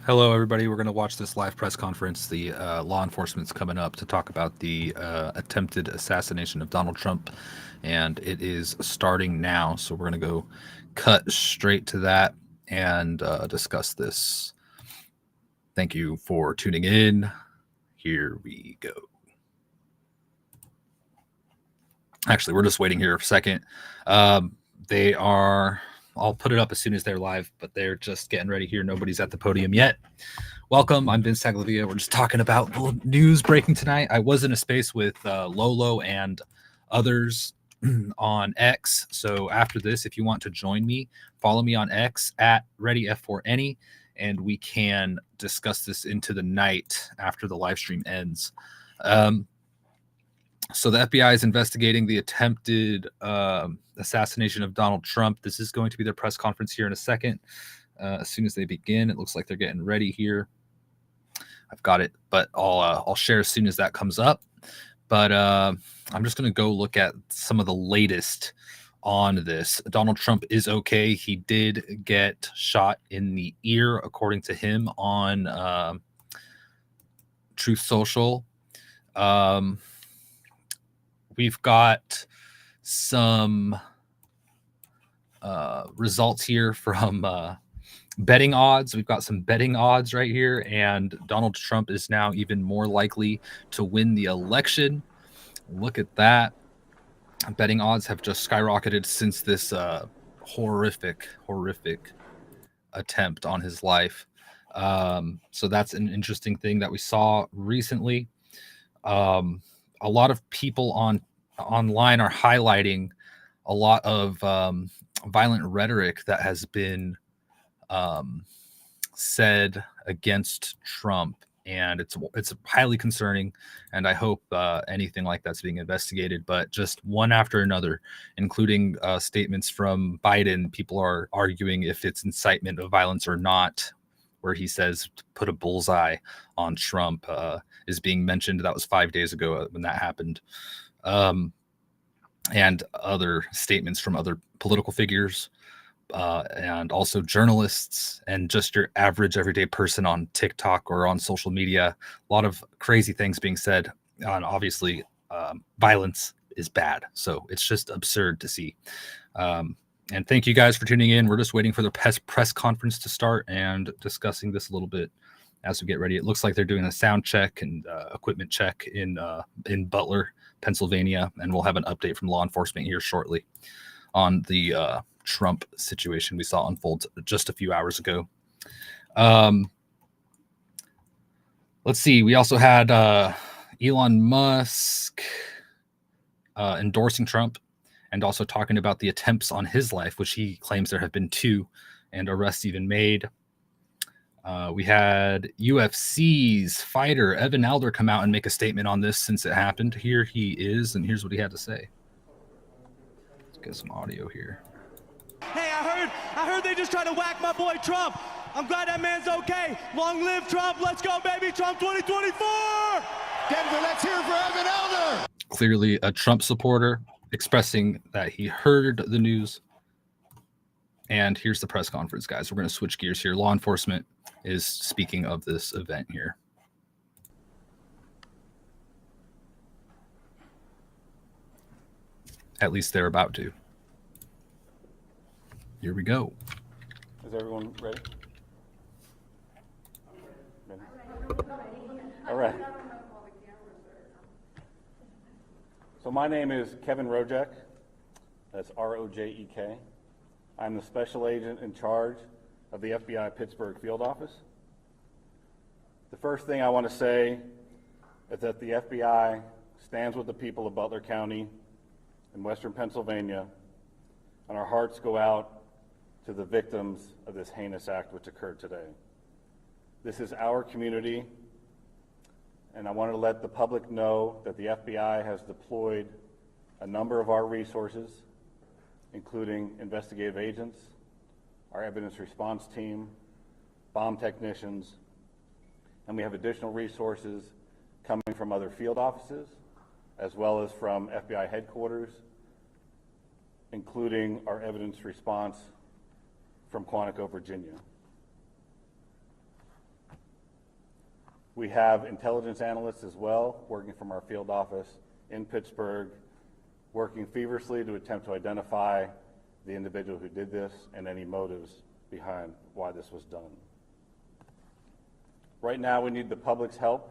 Hello, everybody. We're going to watch this live press conference. The law enforcement's coming up to talk about the attempted assassination of Donald Trump, and it is starting now. So we're going to go cut straight to that and discuss this. Thank you for tuning in. Here we go. Actually, we're just waiting here for a second. They are... I'll put it up as soon as they're live, but they're just getting ready here. Nobody's at the podium yet. Welcome. I'm Vince Taglavia. We're just talking about the news breaking tonight. I was in a space with Lolo and others on X. So after this, if you want to join me, follow me on X at ReadyF4Any, and we can discuss this into the night after the live stream ends. So the FBI is investigating the attempted assassination of Donald Trump. This is going to be their press conference here in a second. As soon as they begin, it looks like they're getting ready here. I've got it, but I'll share as soon as that comes up. But I'm just going to go look at some of the latest on this. Donald Trump is okay. He did get shot in the ear, according to him, on Truth Social. We've got some results here from betting odds. We've got some betting odds right here, and Donald Trump is now even more likely to win the election. Look at that. Betting odds have just skyrocketed since this horrific attempt on his life. So that's an interesting thing that we saw recently. A lot of people online are highlighting a lot of violent rhetoric that has been said against Trump, and it's highly concerning. And I hope anything like that's being investigated. But just one after another, including statements from Biden, people are arguing if it's incitement of violence or not, where he says to put a bullseye on Trump is being mentioned. That was 5 days ago when that happened. And other statements from other political figures and also journalists and just your average everyday person on TikTok or on social media. A lot of crazy things being said. And obviously, violence is bad. So it's just absurd to see. And thank you guys for tuning in. We're just waiting for the press conference to start and discussing this a little bit as we get ready. It looks like they're doing a sound check and equipment check in Butler, Pennsylvania, and we'll have an update from law enforcement here shortly on the Trump situation we saw unfold just a few hours ago. Let's see. We also had Elon Musk endorsing Trump and also talking about the attempts on his life, which he claims there have been 2 and arrests even made. We had UFC's fighter Evan Alder come out and make a statement on this since it happened. Here he is, and here's what he had to say. Let's get some audio here. Hey, I heard they just tried to whack my boy Trump. I'm glad that man's okay. Long live Trump. Let's go, baby. Trump 2024. Denver, let's hear for Evan Elder. Clearly a Trump supporter expressing that he heard the news. And here's the press conference, guys. We're going to switch gears here. Law enforcement is speaking of this event here. At least they're about to. Here we go. Is everyone ready? All right. So my name is Kevin Rojek. That's R-O-J-E-K. I'm the special agent in charge of the FBI Pittsburgh field office. The first thing I want to say is that the FBI stands with the people of Butler County in western Pennsylvania, and our hearts go out to the victims of this heinous act which occurred today. This is our community, and I wanted to let the public know that the FBI has deployed a number of our resources, including investigative agents, our evidence response team, bomb technicians, and we have additional resources coming from other field offices, as well as from FBI headquarters, including our evidence response from Quantico, Virginia. We have intelligence analysts as well, working from our field office in Pittsburgh, working feverishly to attempt to identify the individual who did this and any motives behind why this was done. Right now, we need the public's help.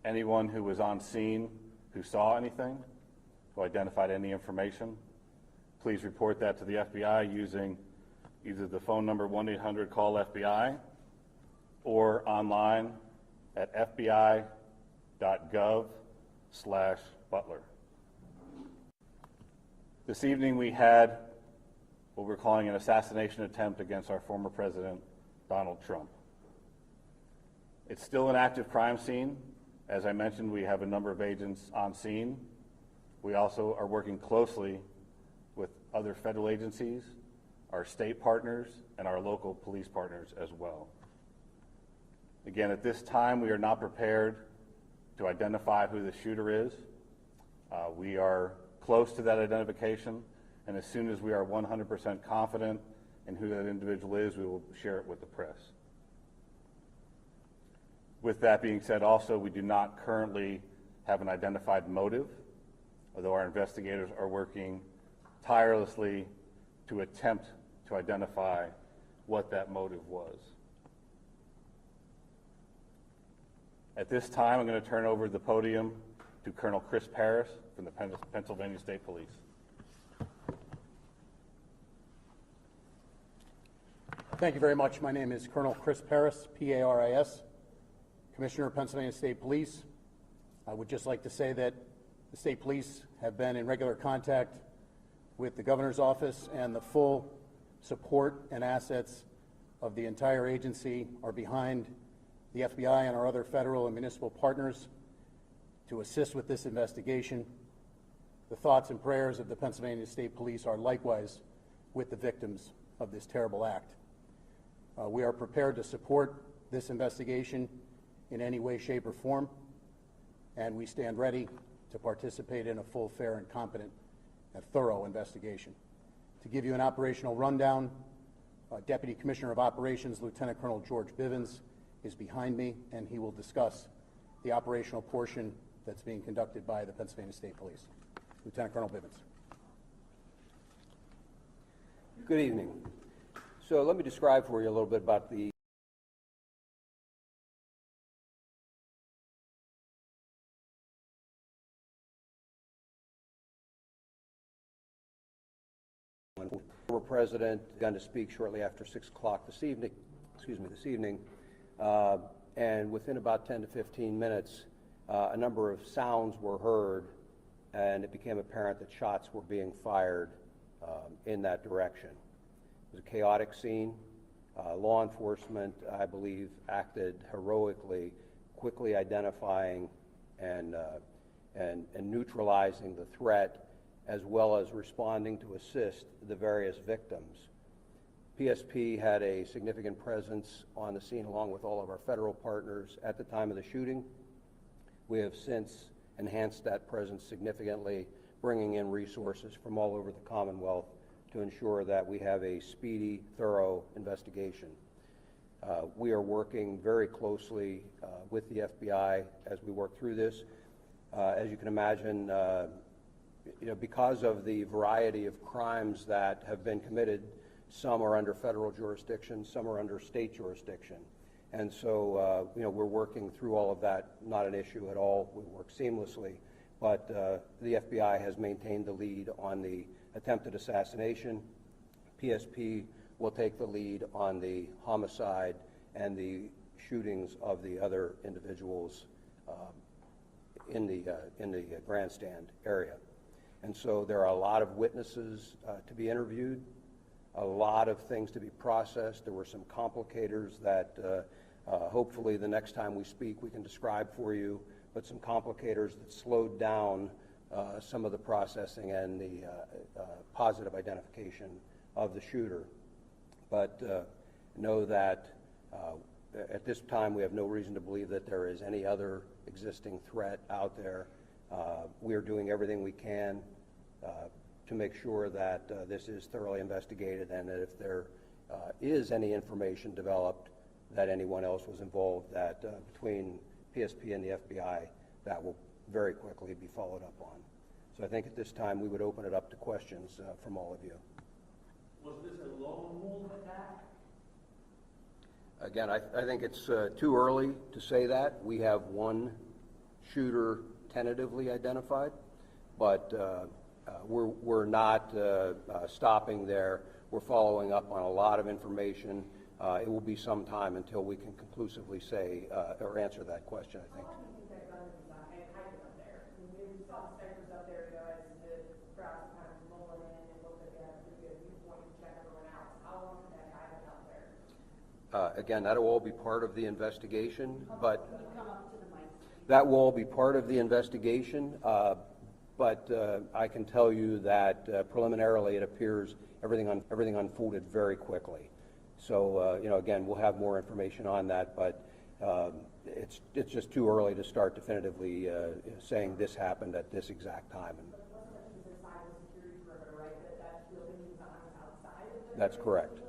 Anyone who was on scene who saw anything, who identified any information, please report that to the FBI using either the phone number 1-800-CALL-FBI or online at fbi.gov/Butler. This evening we had what we're calling an assassination attempt against our former president, Donald Trump. It's still an active crime scene. As I mentioned, we have a number of agents on scene. We also are working closely with other federal agencies, our state partners, and our local police partners as well. Again, at this time, we are not prepared to identify who the shooter is. We are close to that identification, and as soon as we are 100% confident in who that individual is, we will share it with the press. With that being said, also, we do not currently have an identified motive, although our investigators are working tirelessly to attempt to identify what that motive was. At this time, I'm going to turn over the podium to Colonel Chris Paris from the Pennsylvania State Police. Thank you very much. My name is Colonel Chris Paris, P-A-R-I-S, Commissioner of Pennsylvania State Police. I would just like to say that the State Police have been in regular contact with the Governor's Office, and the full support and assets of the entire agency are behind the FBI and our other federal and municipal partners to assist with this investigation. The thoughts and prayers of the Pennsylvania State Police are likewise with the victims of this terrible act. We are prepared to support this investigation in any way, shape, or form, and we stand ready to participate in a full, fair, and competent and thorough investigation. To give you an operational rundown, Deputy Commissioner of Operations, Lieutenant Colonel George Bivens, is behind me, and he will discuss the operational portion that's being conducted by the Pennsylvania State Police. Lieutenant Colonel Bivens. Good evening. So let me describe for you a little bit about the former president going to speak shortly after 6 o'clock this evening, and within about 10 to 15 minutes, a number of sounds were heard, and it became apparent that shots were being fired in that direction. It was a chaotic scene. Law enforcement, I believe, acted heroically, quickly identifying and neutralizing the threat, as well as responding to assist the various victims. PSP had a significant presence on the scene along with all of our federal partners at the time of the shooting. We have since enhanced that presence significantly, bringing in resources from all over the Commonwealth to ensure that we have a speedy, thorough investigation. We are working very closely with the FBI as we work through this. As you can imagine, because of the variety of crimes that have been committed, some are under federal jurisdiction, some are under state jurisdiction. And so, we're working through all of that, not an issue at all. We work seamlessly, but the FBI has maintained the lead on the attempted assassination. PSP will take the lead on the homicide and the shootings of the other individuals in the grandstand area. And so there are a lot of witnesses to be interviewed, a lot of things to be processed. There were some complicators that hopefully the next time we speak we can describe for you, but some complicators that slowed down some of the processing and the positive identification of the shooter. But know that at this time we have no reason to believe that there is any other existing threat out there. We are doing everything we can to make sure that this is thoroughly investigated, and that if there is any information developed, that anyone else was involved, that between PSP and the FBI, that will very quickly be followed up on. So I think at this time we would open it up to questions from all of you. Was this a lone wolf attack? Again, I think it's too early to say that. We have one shooter tentatively identified, but we're not stopping there. We're following up on a lot of information. It will be some time until we can conclusively say or answer that question, I think. How long do you think that gun was hiding up there? I mean, we saw inspectors up there, guys, that perhaps kind of rolling in and looked at that to get a viewpoint to check everyone out. How long did that guy been up there? Again, that'll all be part of the investigation, but that will all be part of the investigation. But I can tell you that preliminarily it appears everything unfolded very quickly. So, again, we'll have more information on that, but it's just too early to start definitively saying this happened at this exact time. That's correct.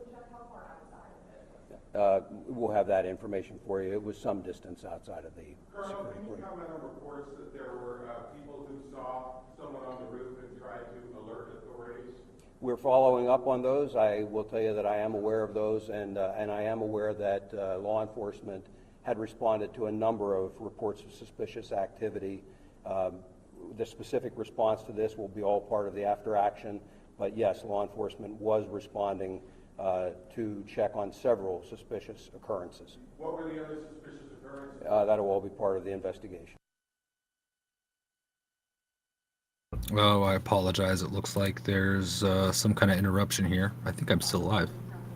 We'll have that information for you. It was some distance outside of the Colonel, can you comment on reports that there were people who saw someone on the roof and tried to alert authorities? We're following up on those. I will tell you that I am aware of those, and I am aware that law enforcement had responded to a number of reports of suspicious activity. The specific response to this will be all part of the after action, but yes, law enforcement was responding to check on several suspicious occurrences. What were the other suspicious occurrences? That'll all be part of the investigation. Oh, I apologize. It looks like there's some kind of interruption here. I think I'm still live.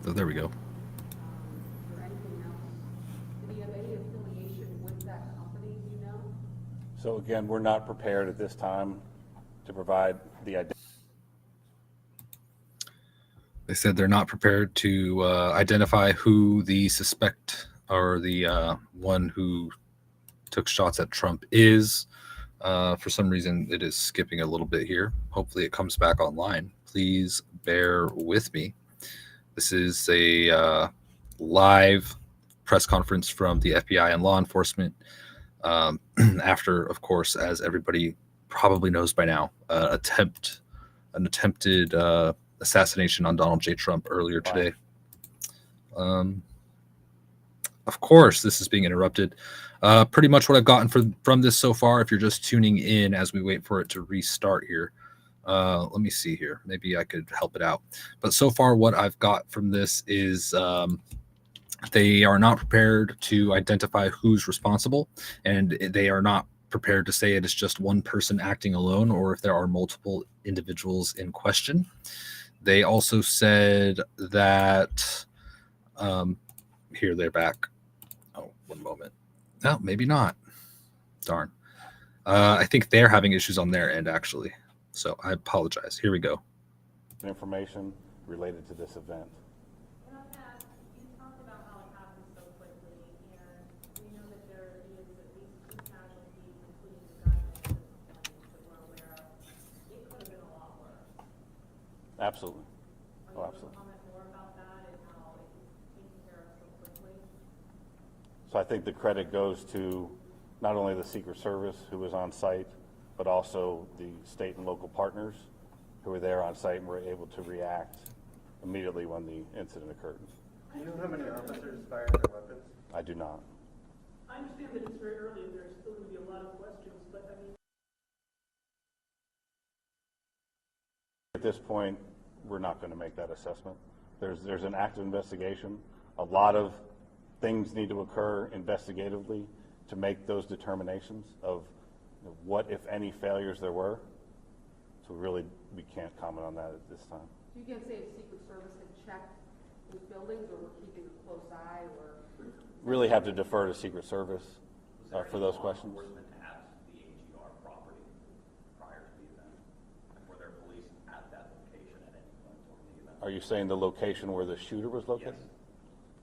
So there we go. Or anything else? Did he have any affiliation with that company, do you know? So again, we're not prepared at this time to provide the identity. They said they're not prepared to identify who the suspect or the one who took shots at Trump is. For some reason, it is skipping a little bit here. Hopefully it comes back online. Please bear with me. This is a live press conference from the FBI and law enforcement after, of course, as everybody probably knows by now, an attempted assassination on Donald J. Trump earlier today. Of course, this is being interrupted. Pretty much what I've gotten from this so far, if you're just tuning in as we wait for it to restart here. Let me see here. Maybe I could help it out. But so far, what I've got from this is they are not prepared to identify who's responsible, and they are not prepared to say it is just one person acting alone or if there are multiple individuals in question. They also said that here, they're back. Oh, one moment. No, maybe not. Darn. I think they're having issues on their end, actually. So I apologize. Here we go. Information related to this event. You talked about how it happened so quickly, and we know that there is at least 2 casualties, including the gunman that we're aware of. It could have been a lot worse. Absolutely. Oh, Are you able to absolutely. comment more about that and how it was taken care of so quickly? So I think the credit goes to not only the Secret Service who was on site, but also the state and local partners who were there on site and were able to react immediately when the incident occurred. Do you know how many officers fired their weapons? I do not. I understand that it's very early and there's still going to be a lot of questions, but I mean, At this point, we're not going to make that assessment. There's an active investigation. A lot of things need to occur investigatively to make those determinations of what, if any, failures there were. So really, we can't comment on that at this time. So you can't say if Secret Service had checked those buildings or were keeping a close eye or? Really have to defer to Secret Service for those questions. At the AGR property prior to the event? And were there police at that location at any point during the event? Are you saying the location where the shooter was located? Yes.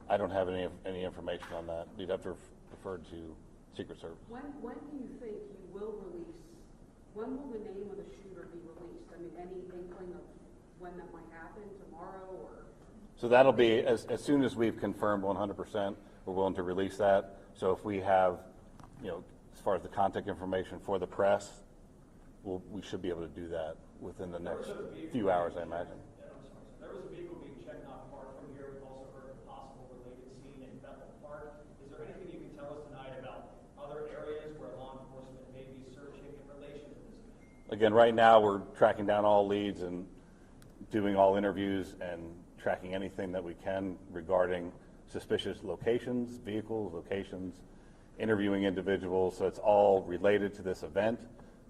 I don't have any information on that. You'd have to defer to Secret Service. When do you think you will release, when will the name of the shooter be released? I mean, any inkling of when that might happen, tomorrow or? So that'll be as soon as we've confirmed 100% we're willing to release that. So if we have, as far as the contact information for the press, we should be able to do that within the next few hours, I imagine. There was a vehicle being checked not far from here. We've also heard of a possible related scene in Bethel Park. Is there anything you can tell us tonight about other areas where law enforcement may be searching in relation to this event? Again, right now we're tracking down all leads and doing all interviews and tracking anything that we can regarding suspicious locations, vehicles, locations, interviewing individuals. So it's all related to this event,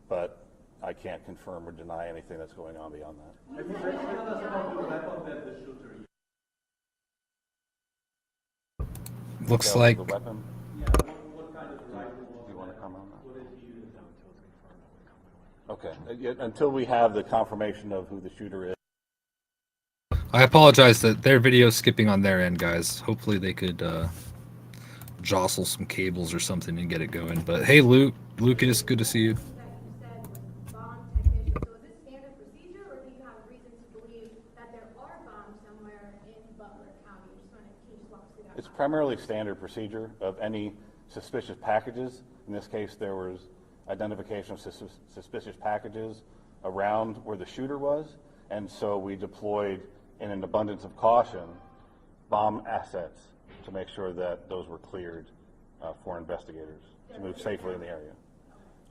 but I can't confirm or deny anything that's going on beyond that. Can you tell us about the weapon that the shooter used? Looks So like the weapon. Yeah, what kind of rifle was Do you want to that? comment on that? What did he use? Okay. Until we have the confirmation of who the shooter is. I apologize that their video's skipping on their end, guys. Hopefully they could jostle some cables or something and get it going. But hey, Lucas, good to see you. That you said was bomb technician. So is this standard procedure, or do you have reason to believe that there are bombs somewhere in Butler County? Can you just walk us through that? It's primarily standard procedure of any suspicious packages. In this case, there was identification of suspicious packages around where the shooter was, and so we deployed, in an abundance of caution, bomb assets to make sure that those were cleared for investigators to move safely in the area.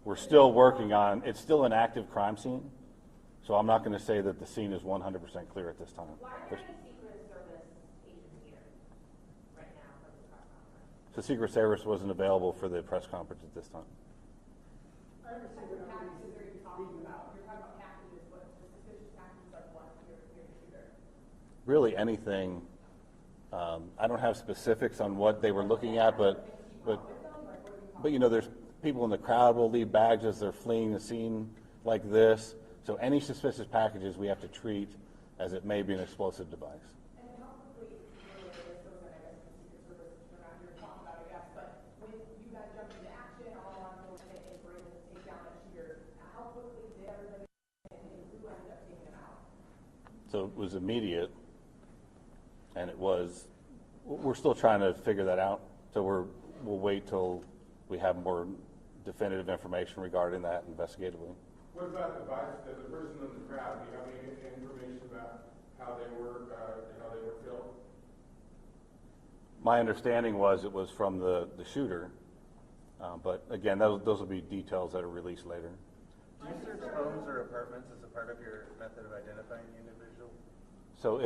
We're still working on, it's still an active crime scene, so I'm not going to say that the scene is 100% clear at this time. Why are there any Secret Service agents here right now for this press conference? The Secret Service wasn't available for the press conference at this time. What packages are you talking about? You're talking about packages, but the suspicious packages are what you're shooter. Really anything. I don't have specifics on what they were looking at, but there's people in the crowd will leave bags as they're fleeing the scene like this. So any suspicious packages we have to treat as it may be an explosive device. And how quickly, this goes in, I guess, the Secret Service, you're not here to talk about it, yes, but when you guys jumped into action all on those and were able to take down that shooter, how quickly did everybody and who ended up taking him out? So it was immediate, and we're still trying to figure that out. So we'll wait till we have more definitive information regarding that investigatively. What about the person in the crowd? Do you have any information about how they were killed? My understanding was it was from the shooter, but again, those will be details that are released later. Do you search homes or apartments as a part of your method of identifying the individual? So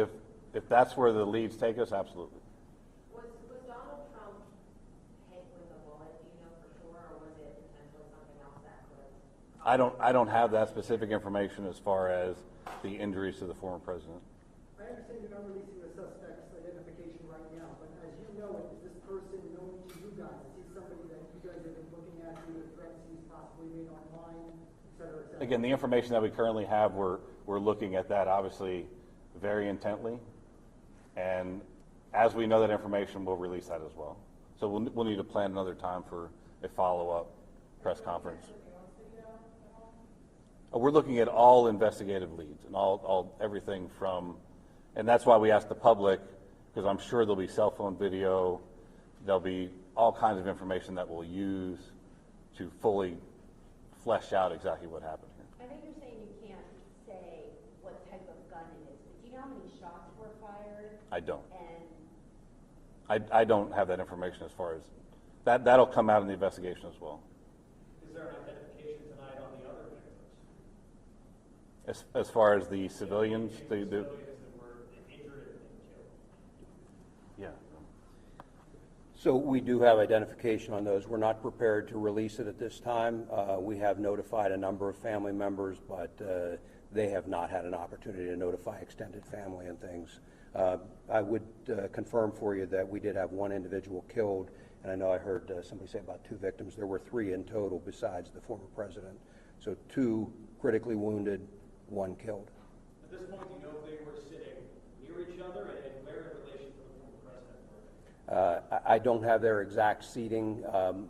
if that's where the leads take us, absolutely. Was Donald Trump hit with a bullet, do you know for sure, or was it potentially something else that could? I don't have that specific information as far as the injuries to the former president. I understand you're not releasing the suspect's identification right now, but as you know it, is this person known to you guys? Is he somebody that you guys have been looking at due to threats he's possibly made online, et cetera, et cetera? Again, the information that we currently have, we're looking at that obviously very intently, and as we know that information, we'll release that as well. So we'll need to plan another time for a follow-up press conference. We're looking at all investigative leads and all everything from, and that's why we asked the public, because I'm sure there'll be cell phone video, there'll be all kinds of information that we'll use to fully flesh out exactly what happened here. I know you're saying you can't say what type of gun it is, but do you know how many shots were fired? I don't. And I don't have that information as far as, that'll come out in the investigation as well. Is there an identification tonight on the other victims? As far as the civilians, Civilians that were injured and killed? yeah. So we do have identification on those. We're not prepared to release it at this time. We have notified a number of family members, but they have not had an opportunity to notify extended family and things. I would confirm for you that we did have one individual killed, and I know I heard somebody say about 2 victims. There were 3 in total besides the former president. So 2 critically wounded, 1 killed. At this point, do you know if they were sitting near each other and where in relation to the former president were they? I don't have their exact seating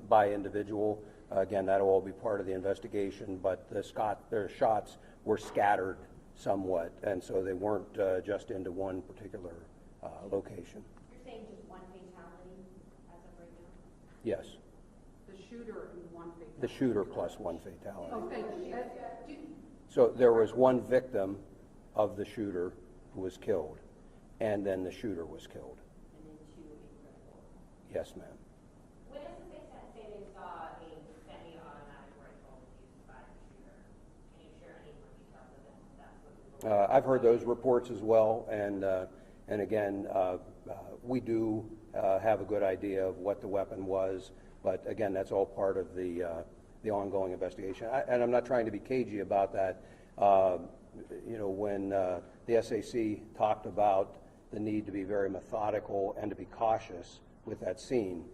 by individual. Again, that'll all be part of the investigation, but their shots were scattered somewhat, and so they weren't just into one particular location. you're saying just one fatality as Yes. The shooter and one fatality? The shooter plus one fatality. Okay. So there was one victim of the shooter who was killed, and then the shooter was killed. And then two incredible. Yes, ma'am. Witnesses say they saw a semi-automatic rifle used by the shooter. Can you share any more details of this? That's what I've heard those reports as well, and again, we do have a good idea of what the weapon was, but again, that's all part of the ongoing investigation. And I'm not trying to be cagey about that. When the SAC talked about the need to be very methodical and to be cautious with that scene,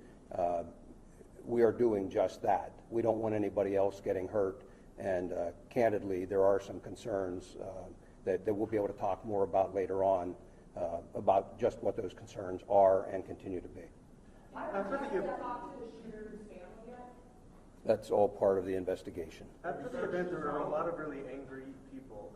we are doing just that. We don't want anybody else getting hurt, and candidly, there are some concerns that we'll be able to talk more about later on about just what those concerns are and continue to be. That's all part of the investigation. After the event, there were a lot of really angry people.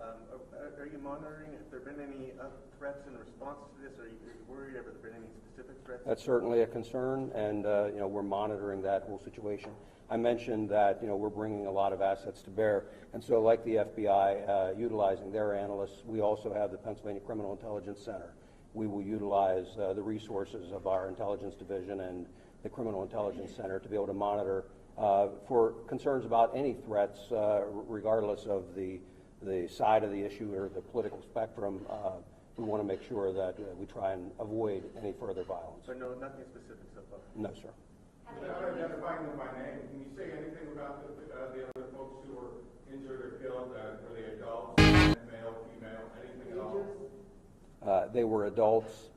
Are you monitoring if there have been any threats in response to this? Are you worried? Have there been any specific threats? That's certainly a concern, and we're monitoring that whole situation. I mentioned that we're bringing a lot of assets to bear, and so like the FBI utilizing their analysts, we also have the Pennsylvania Criminal Intelligence Center. We will utilize the resources of our intelligence division and the Criminal Intelligence Center to be able to monitor for concerns about any threats, regardless of the side of the issue or the political spectrum. We want to make sure that we try and avoid any further violence. So no, nothing specific so far? No, sir. Without identifying them by name, can you say anything about the other folks who were injured or killed? Were they adults, male, female, anything at all? They were adults,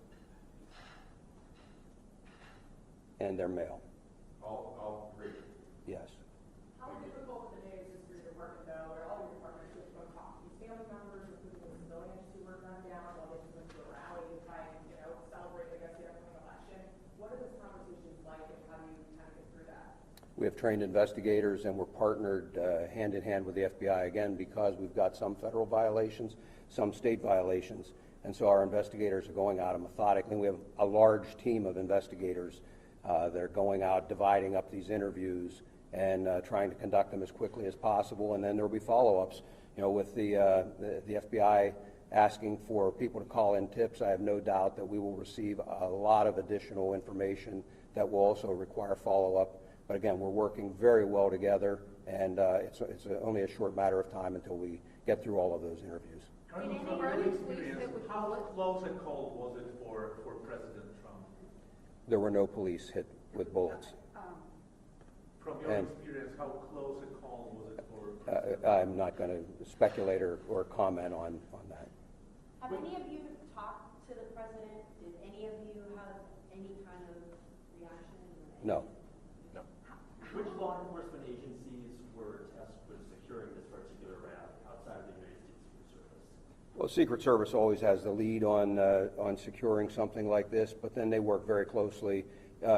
and they're male. All three? Yes. How difficult today is this for your department, though, or all your departments, to talk to these family members, including the civilians who were gunned down while they went to a rally to try and, celebrate, I guess, the upcoming election? What are those conversations like, and how do you kind of get through that? We have trained investigators, and we're partnered hand in hand with the FBI, again, because we've got some federal violations, some state violations, and so our investigators are going out and methodically. We have a large team of investigators that are going out, dividing up these interviews and trying to conduct them as quickly as possible, and then there will be follow-ups. With the FBI asking for people to call in tips, I have no doubt that we will receive a lot of additional information that will also require follow-up. But again, we're working very well together, and it's only a short matter of time until we get through all of those interviews. How close and cold was it for President Trump? There were no police hit with bullets. From your experience, how close and cold was it for I'm not going to speculate or comment on that. Have any of you talked to the president? Did any of you have any kind of reaction? No. No. Which law enforcement agencies were tasked with securing this particular rally outside of the United States Secret Service? Well, Secret Service always has the lead on securing something like this, but then they work very closely. And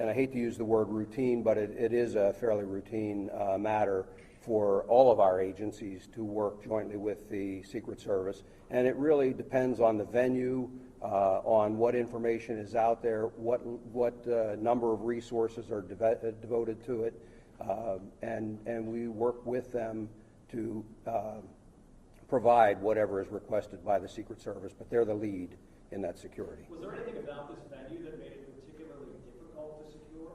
I hate to use the word routine, but it is a fairly routine matter for all of our agencies to work jointly with the Secret Service. And it really depends on the venue, on what information is out there, what number of resources are devoted to it, and we work with them to provide whatever is requested by the Secret Service, but they're the lead in that security. Was there anything about this venue that made it particularly difficult to secure?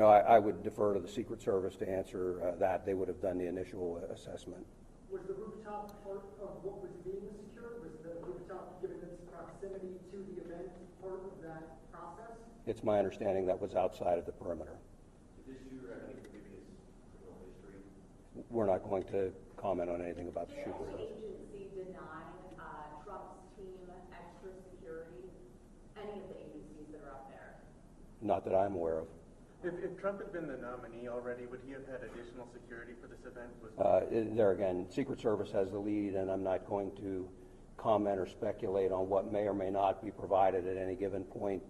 I would defer to the Secret Service to answer that. They would have done the initial assessment. Was the rooftop part of what was being secured? Was the rooftop, given its proximity to the event, part of that process? It's my understanding that was outside of the perimeter. Did this shooter have any previous criminal history? We're not going to comment on anything about the shooter. Did any agency deny Trump's team extra security? Any of the agencies that are up there? Not that I'm aware of. If Trump had been the nominee already, would he have had additional security for this event? There again, Secret Service has the lead, and I'm not going to comment or speculate on what may or may not be provided at any given point,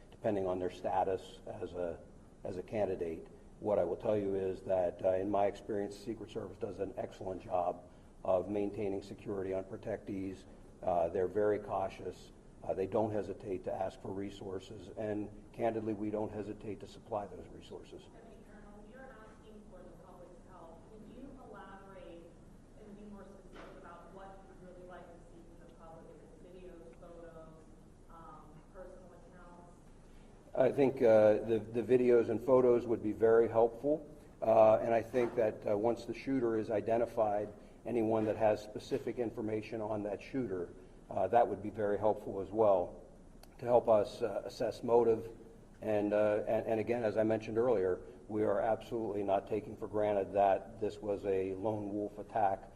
depending on their status as a candidate. What I will tell you is that, in my experience, the Secret Service does an excellent job of maintaining security on protectees. They're very cautious. They don't hesitate to ask for resources, and candidly, we don't hesitate to supply those resources. Colonel, you're asking for the public's help. Can you elaborate and be more specific about what you'd really like to see from the public? Is it videos, photos, personal accounts? I think the videos and photos would be very helpful, and I think that once the shooter is identified, anyone that has specific information on that shooter, that would be very helpful as well to help us assess motive. And again, as I mentioned earlier, we are absolutely not taking for granted that this was a lone wolf attack,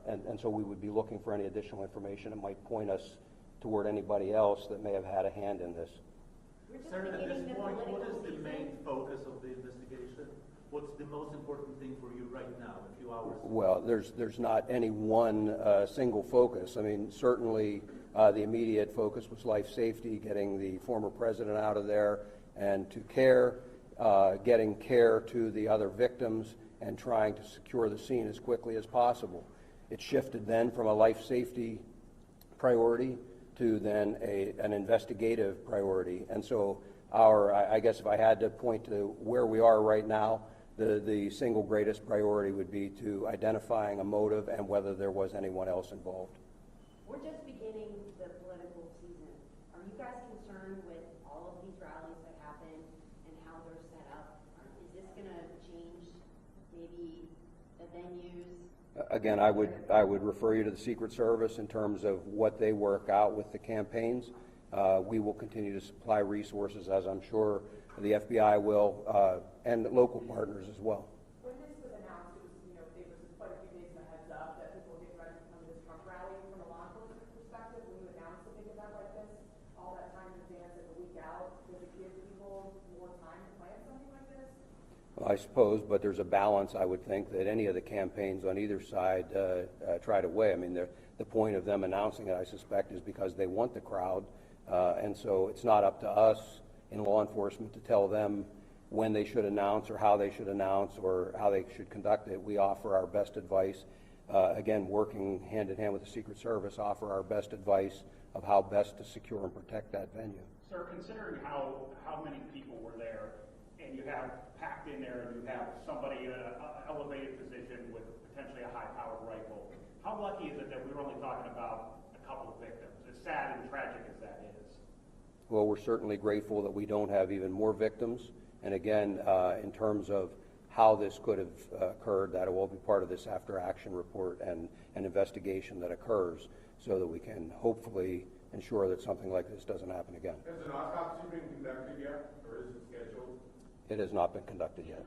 and so we would be looking for any additional information that might point us toward anybody else that may have had a hand in this. Sir, at this point, what is the main focus of the investigation? What's the most important thing for you right now, a few hours? Well, there's not any one single focus. I mean, certainly the immediate focus was life safety, getting the former president out of there and to care, getting care to the other victims, and trying to secure the scene as quickly as possible. It shifted then from a life safety priority to then an investigative priority. And so I guess if I had to point to where we are right now, the single greatest priority would be to identifying a motive and whether there was anyone else involved. We're just beginning the political season. Are you guys concerned with all of these rallies that happen and how they're set up? Is this going to change maybe the venues? Again, I would refer you to the Secret Service in terms of what they work out with the campaigns. We will continue to supply resources, as I'm sure the FBI will, and local partners as well. When this was announced, it was quite a few days of a heads up that people were getting ready to come to this Trump rally. From a law enforcement perspective, when you announce a big event like this, all that time in advance, like a week out, does it give people more time to plan something like this? Well, I suppose, but there's a balance, I would think, that any of the campaigns on either side try to weigh. I mean, the point of them announcing it, I suspect, is because they want the crowd, and so it's not up to us in law enforcement to tell them when they should announce or how they should announce or how they should conduct it. We offer our best advice, again, working hand in hand with the Secret Service, offer our best advice of how best to secure and protect that venue. Sir, considering how many people were there, and you have packed in there, and you have somebody in an elevated position with potentially a high-powered rifle, how lucky is it that we were only talking about a couple of victims, as sad and tragic as that is? Well, we're certainly grateful that we don't have even more victims. And again, in terms of how this could have occurred, that will be part of this after-action report and an investigation that occurs so that we can hopefully ensure that something like this doesn't happen again. Has an autopsy been conducted yet, or is it scheduled? It has not been conducted yet.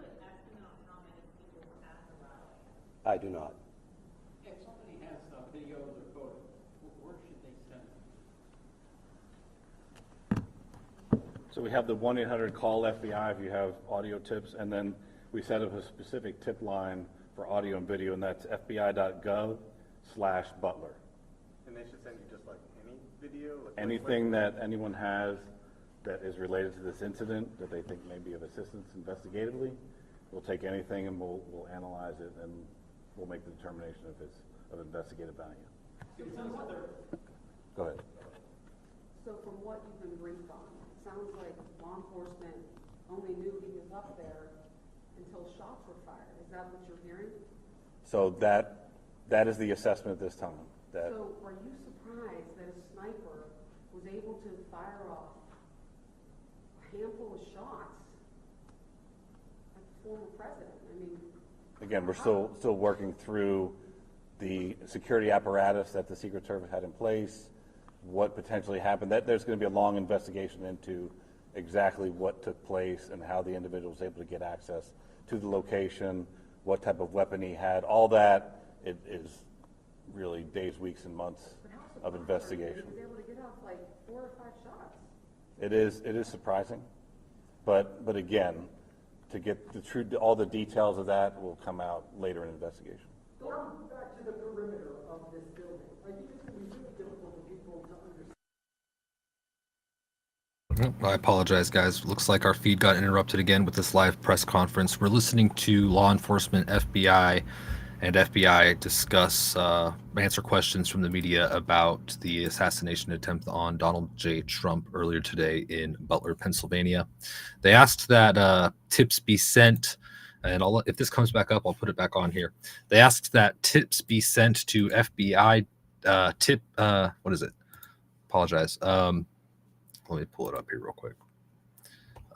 I do not. If somebody has videos or photos, where should they send them? So we have the 1-800 call FBI if you have audio tips, and then we set up a specific tip line for audio and video, and that's fbi.gov/Butler. And they should send you just like any video? Like Anything that anyone has that is related to this incident that they think may be of assistance investigatively, we'll take anything and we'll analyze it, and we'll make the determination if it's of investigative value. Go ahead. So from what you've been briefed on, it sounds like law enforcement only knew he was up there until shots were fired. Is that what you're hearing? So that is the assessment at this time. So are you surprised that a sniper was able to fire off a handful of shots at the former president? I mean, Again, we're still working through the security apparatus that the Secret Service had in place, what potentially happened. There's going to be a long investigation into exactly what took place and how the individual was able to get access to the location, what type of weapon he had. All that is really days, weeks, and months of investigation. he was able to get off like 4 or 5 shots. It is surprising, but again, to get all the details of that will come out later in the investigation. Going back to the perimeter of this building, I think it's going to be really difficult for people to understand. I apologize, guys. Looks like our feed got interrupted again with this live press conference. We're listening to law enforcement FBI and FBI discuss answer questions from the media about the assassination attempt on Donald J. Trump earlier today in Butler, Pennsylvania. They asked that tips be sent, and if this comes back up, I'll put it back on here. They asked that tips be sent to FBI tip. What is it? Apologize. Let me pull it up here real quick.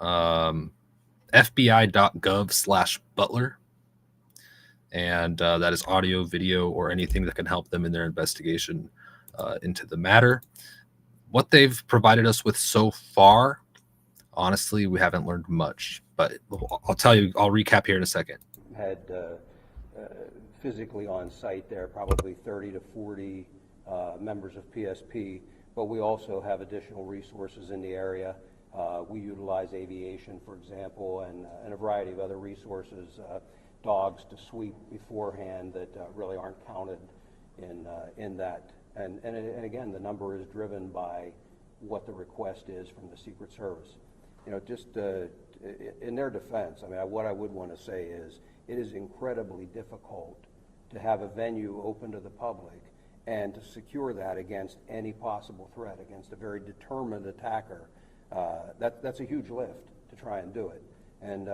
FBI.gov/Butler. And that is audio, video, or anything that can help them in their investigation into the matter. What they've provided us with so far, honestly, we haven't learned much. But I'll tell you, I'll recap here in a second. Had physically on site there, probably 30 to 40 members of PSP, but we also have additional resources in the area. We utilize aviation, for example, and a variety of other resources, dogs to sweep beforehand that really aren't counted in that. And again, the number is driven by what the request is from the Secret Service. You know, just in their defense, I mean, what I would want to say is it is incredibly difficult to have a venue open to the public and to secure that against any possible threat, against a very determined attacker. That's a huge lift to try and do it. And,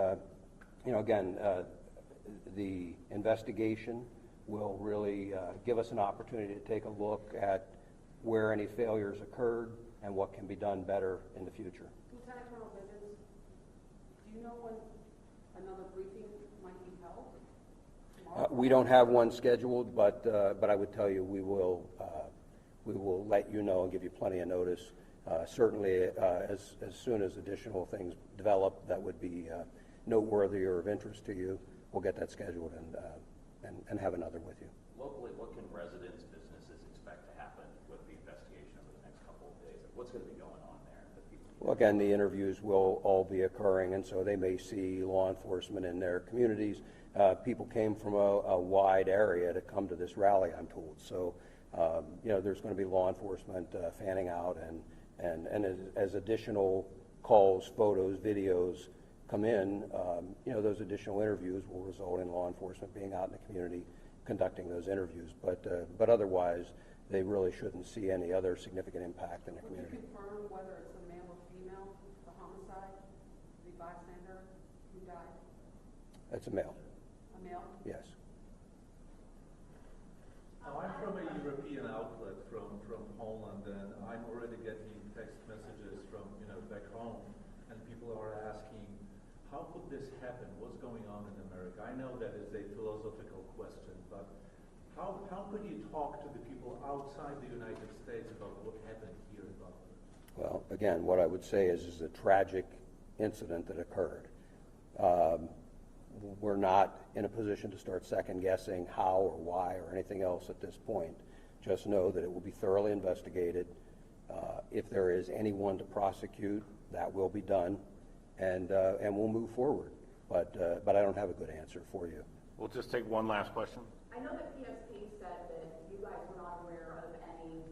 you know, again, the investigation will really give us an opportunity to take a look at where any failures occurred and what can be done better in the future. Lieutenant Colonel Bivens, do you know when another briefing might be held? We don't have one scheduled, but I would tell you we will let you know and give you plenty of notice. Certainly, as soon as additional things develop that would be noteworthy or of interest to you, we'll get that scheduled and have another with you. Locally, what can residents, businesses expect to happen with the investigation over the next couple of days? What's going to be going on there? Well, again, the interviews will all be occurring, and so they may see law enforcement in their communities. People came from a wide area to come to this rally, I'm told. So, you know, there's going to be law enforcement fanning out, and as additional calls, photos, videos come in, you know, those additional interviews will result in law enforcement being out in the community conducting those interviews. But otherwise, they really shouldn't see any other significant impact in the community. Can you confirm whether it's a male or female, the homicide, the bystander who died? It's a male. A male? Yes. Now, I'm from a European outlet from Poland, and I'm already getting text messages from, you know, back home, and people are asking, how could this happen? What's going on in America? I know that is a philosophical question, but how could you talk to the people outside the United States about what happened here in Buffalo? Well, again, what I would say is a tragic incident that occurred. We're not in a position to start second-guessing how or why or anything else at this point. Just know that it will be thoroughly investigated. If there is anyone to prosecute, that will be done, and we'll move forward. But I don't have a good answer for you. We'll just take one last question. I know that PSP said that you guys were not aware of any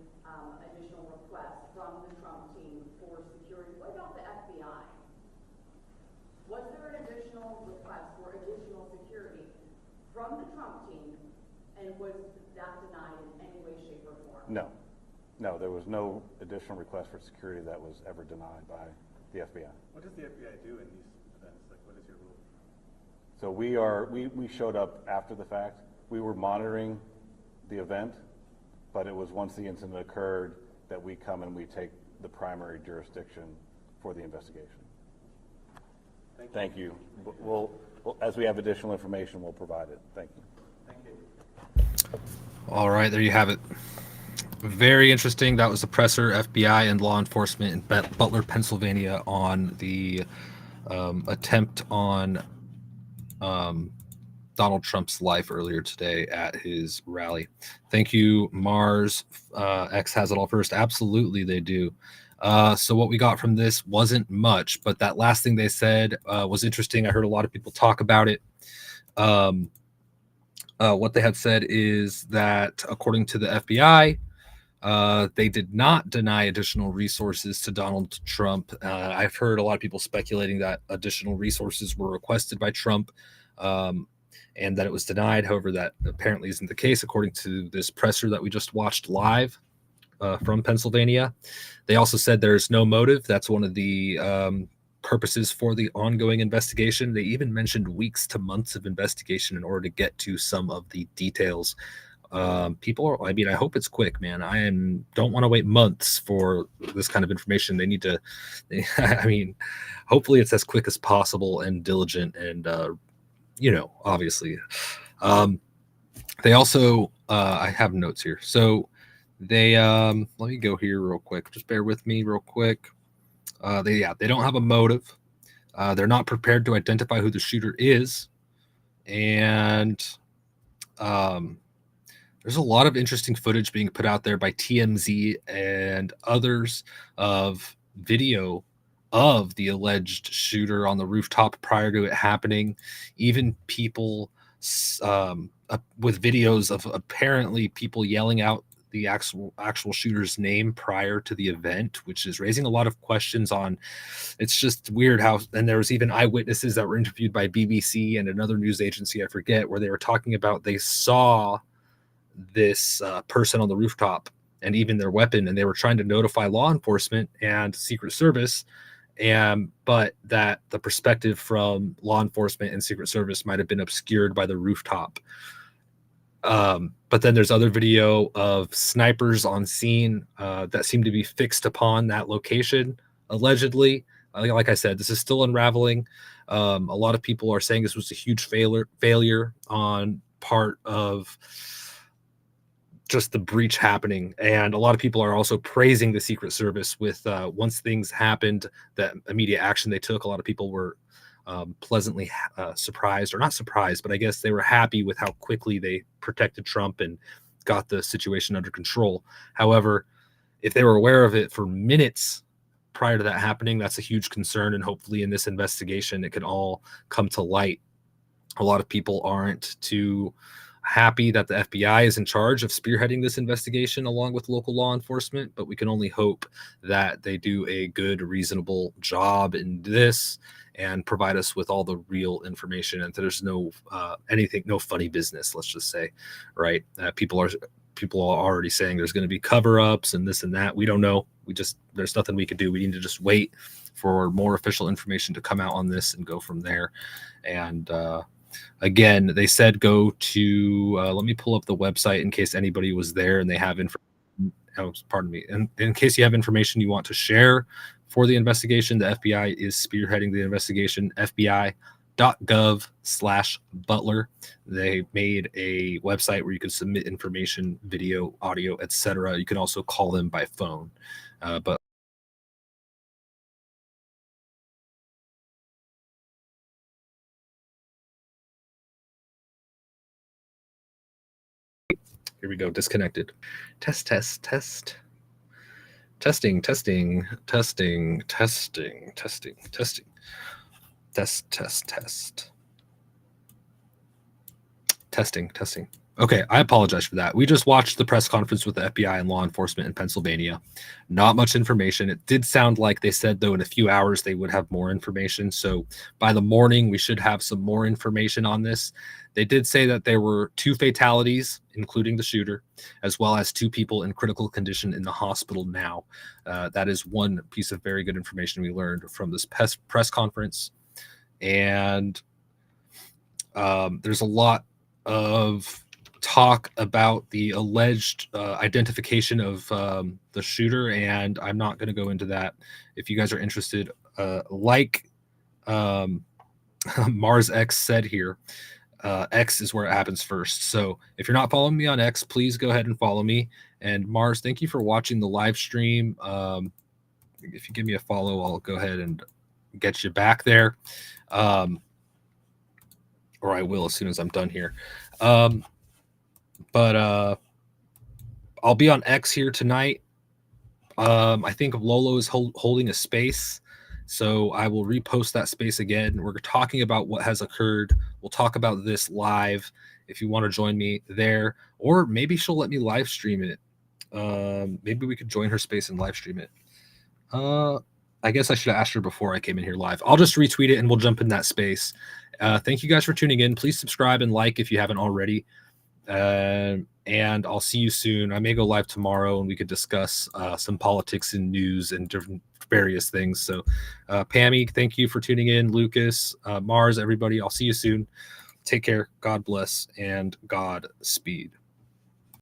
additional requests from the Trump team for security. What about the FBI? Was there an additional request for additional security from the Trump team, and was that denied in any way, shape, or form? No. No, there was no additional request for security that was ever denied by the FBI. What does the FBI do in these events? Like, what is your role? So we showed up after the fact. We were monitoring the event, but it was once the incident occurred that we come and we take the primary jurisdiction for the investigation. Thank you. We'll, as we have additional information, we'll provide it. Thank you. Thank you. All right, there you have it. Very interesting. That was the presser, FBI, and law enforcement in Butler, Pennsylvania, on the attempt on Donald Trump's life earlier today at his rally. Thank you, Mars. X has it all first. Absolutely, they do. So what we got from this wasn't much, but that last thing they said was interesting. I heard a lot of people talk about it. What they had said is that according to the FBI, they did not deny additional resources to Donald Trump. I've heard a lot of people speculating that additional resources were requested by Trump. and that it was denied. However, that apparently isn't the case, according to this presser that we just watched live from Pennsylvania. They also said there's no motive. That's one of the purposes for the ongoing investigation. They even mentioned weeks to months of investigation in order to get to some of the details. People are, I mean, I hope it's quick, man. Don't want to wait months for this kind of information. They need to, I mean, hopefully it's as quick as possible and diligent and, obviously. They also, I have notes here. So they, let me go here real quick. Just bear with me real quick. They don't have a motive. They're not prepared to identify who the shooter is. And, there's a lot of interesting footage being put out there by TMZ and others of video of the alleged shooter on the rooftop prior to it happening. Even people with videos of apparently people yelling out the actual shooter's name prior to the event, which is raising a lot of questions on. It's just weird how, and there was even eyewitnesses that were interviewed by BBC and another news agency, I forget, where they were talking about they saw this person on the rooftop and even their weapon, and they were trying to notify law enforcement and Secret Service, but that the perspective from law enforcement and Secret Service might have been obscured by the rooftop. But then there's other video of snipers on scene that seem to be fixed upon that location, allegedly. Like I said, this is still unraveling. A lot of people are saying this was a huge failure on part of just the breach happening, and a lot of people are also praising the Secret Service with once things happened, that immediate action they took. A lot of people were pleasantly surprised, or not surprised, but I guess they were happy with how quickly they protected Trump and got the situation under control. However, if they were aware of it for minutes prior to that happening, that's a huge concern, and hopefully in this investigation it can all come to light. A lot of people aren't too happy that the FBI is in charge of spearheading this investigation along with local law enforcement, but we can only hope that they do a good, reasonable job in this and provide us with all the real information, and there's no no funny business, let's just say, right? People are already saying there's going to be cover-ups and this and that. We don't know. There's nothing we could do. We need to just wait for more official information to come out on this and go from there. And again, they said go to, let me pull up the website in case anybody was there and they have information. Oh, pardon me. In case you have information you want to share for the investigation, the FBI is spearheading the investigation, fbi.gov/Butler. They made a website where you can submit information, video, audio, etc. You can also call them by phone. But here we go. Disconnected. Testing. Testing. Okay, I apologize for that. We just watched the press conference with the FBI and law enforcement in Pennsylvania. Not much information. It did sound like they said, though, in a few hours they would have more information. So by the morning, we should have some more information on this. They did say that there were 2 fatalities, including the shooter, as well as 2 people in critical condition in the hospital now. That is one piece of very good information we learned from this press conference. And there's a lot of talk about the alleged identification of the shooter, and I'm not going to go into that. If you guys are interested, like Mars X said here, X is where it happens first. So if you're not following me on X, please go ahead and follow me. And Mars, thank you for watching the live stream. If you give me a follow, I'll go ahead and get you back there. Or I will as soon as I'm done here. But I'll be on X here tonight. I think Lolo is holding a space, so I will repost that space again. We're talking about what has occurred. We'll talk about this live if you want to join me there, or maybe she'll let me live stream it. Maybe we could join her space and live stream it. I guess I should have asked her before I came in here live. I'll just retweet it and we'll jump in that space. Thank you guys for tuning in. Please subscribe and like if you haven't already. And I'll see you soon. I may go live tomorrow and we could discuss some politics and news and different various things. So, Pammy, thank you for tuning in. Lucas, Mars, everybody, I'll see you soon. Take care. God bless and God speed.